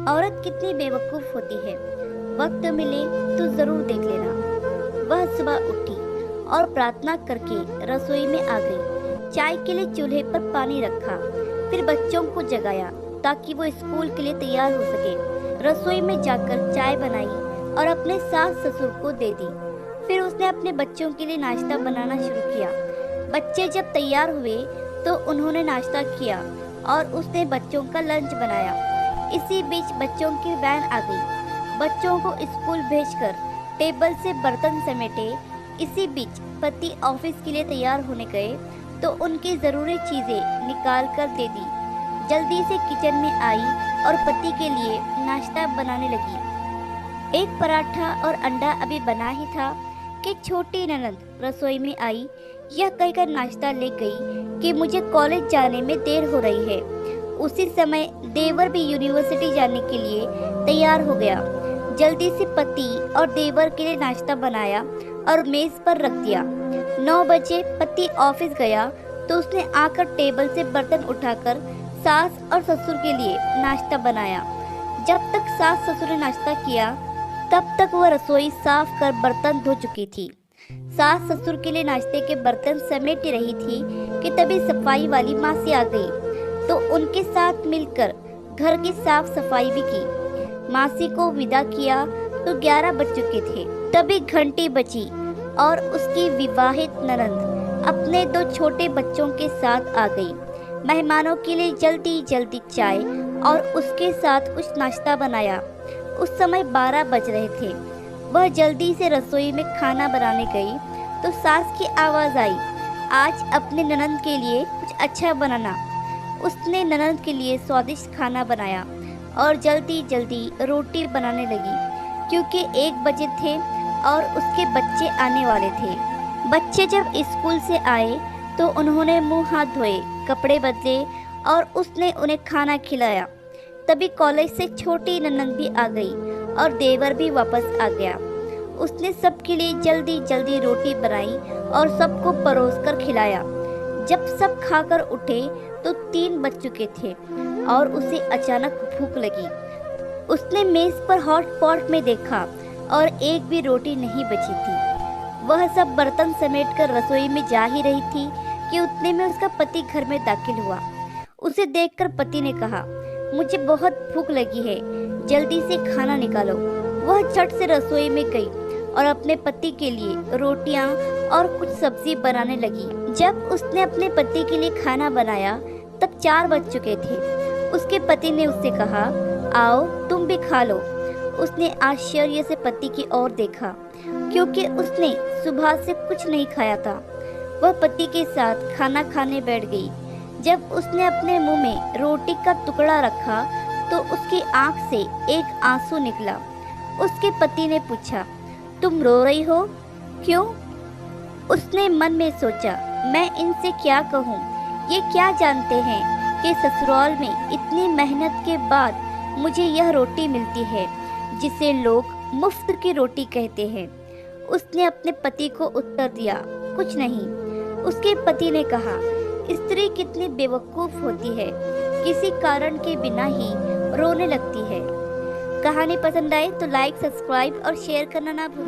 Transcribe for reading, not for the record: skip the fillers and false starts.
औरत कितनी बेवकूफ़ होती है। वक्त मिले तो ज़रूर देख लेना। वह सुबह उठी और प्रार्थना करके रसोई में आ गई। चाय के लिए चूल्हे पर पानी रखा, फिर बच्चों को जगाया ताकि वो स्कूल के लिए तैयार हो सके। रसोई में जाकर चाय बनाई और अपने सास ससुर को दे दी। फिर उसने अपने बच्चों के लिए नाश्ता बनाना शुरू किया। बच्चे जब तैयार हुए तो उन्होंने नाश्ता किया और उसने बच्चों का लंच बनाया। इसी बीच बच्चों की वैन आ गई। बच्चों को स्कूल भेजकर टेबल से बर्तन समेटे। इसी बीच पति ऑफिस के लिए तैयार होने गए तो उनकी ज़रूरी चीज़ें निकाल कर दे दी। जल्दी से किचन में आई और पति के लिए नाश्ता बनाने लगी। एक पराठा और अंडा अभी बना ही था कि छोटी ननद रसोई में आई। यह कहकर नाश्ता ले गई कि मुझे कॉलेज जाने में देर हो रही है। उसी समय देवर भी यूनिवर्सिटी जाने के लिए तैयार हो गया। जल्दी से पति और देवर के लिए नाश्ता बनाया और मेज पर रख दिया। 9 बजे पति ऑफिस गया तो उसने आकर टेबल से बर्तन उठाकर सास और ससुर के लिए नाश्ता बनाया। जब तक सास ससुर ने नाश्ता किया तब तक वह रसोई साफ कर बर्तन धो चुकी थी। सास ससुर के लिए नाश्ते के बर्तन समेट रही थी कि तभी सफाई वाली मासी आ गई तो उनके साथ मिलकर घर की साफ सफाई भी की। मासी को विदा किया तो 11 बज चुके थे। तभी घंटी बजी और उसकी विवाहित ननद अपने 2 छोटे बच्चों के साथ आ गई। मेहमानों के लिए जल्दी जल्दी चाय और उसके साथ कुछ नाश्ता बनाया। उस समय 12 बज रहे थे। वह जल्दी से रसोई में खाना बनाने गई तो सास की आवाज़ आई, आज अपने ननद के लिए कुछ अच्छा बनाना। उसने ननद के लिए स्वादिष्ट खाना बनाया और जल्दी जल्दी रोटी बनाने लगी क्योंकि 1 बजे थे और उसके बच्चे आने वाले थे। बच्चे जब स्कूल से आए तो उन्होंने मुंह हाथ धोए, कपड़े बदले और उसने उन्हें खाना खिलाया। तभी कॉलेज से छोटी ननद भी आ गई और देवर भी वापस आ गया। उसने सबके लिए जल्दी जल्दी रोटी बनाई और सबको परोसकर खिलाया। जब सब खाकर उठे तो 3 बज चुके थे और उसे अचानक भूख लगी। उसने मेज पर हॉट पॉट में देखा और एक भी रोटी नहीं बची थी। वह सब बर्तन समेटकर रसोई में जा ही रही थी कि उतने में उसका पति घर में दाखिल हुआ। उसे देखकर पति ने कहा, मुझे बहुत भूख लगी है, जल्दी से खाना निकालो। वह झट से रसोई में गई और अपने पति के लिए रोटियां और कुछ सब्जी बनाने लगी। जब उसने अपने पति के लिए खाना बनाया तब 4 बज चुके थे। उसके पति ने उससे कहा, आओ तुम भी खा लो। उसने आश्चर्य से पति की ओर देखा क्योंकि उसने सुबह से कुछ नहीं खाया था। वह पति के साथ खाना खाने बैठ गई। जब उसने अपने मुंह में रोटी का टुकड़ा रखा तो उसकी आंख से एक आंसू निकला। उसके पति ने पूछा, तुम रो रही हो, क्यों? उसने मन में सोचा, मैं इनसे क्या कहूँ? ये क्या जानते हैं कि ससुराल में इतनी मेहनत के बाद मुझे यह रोटी मिलती है जिसे लोग मुफ्त की रोटी कहते हैं। उसने अपने पति को उत्तर दिया, कुछ नहीं। उसके पति ने कहा, स्त्री कितनी बेवकूफ़ होती है, किसी कारण के बिना ही रोने लगती है। कहानी पसंद आए तो लाइक, सब्सक्राइब और शेयर करना ना भूलें।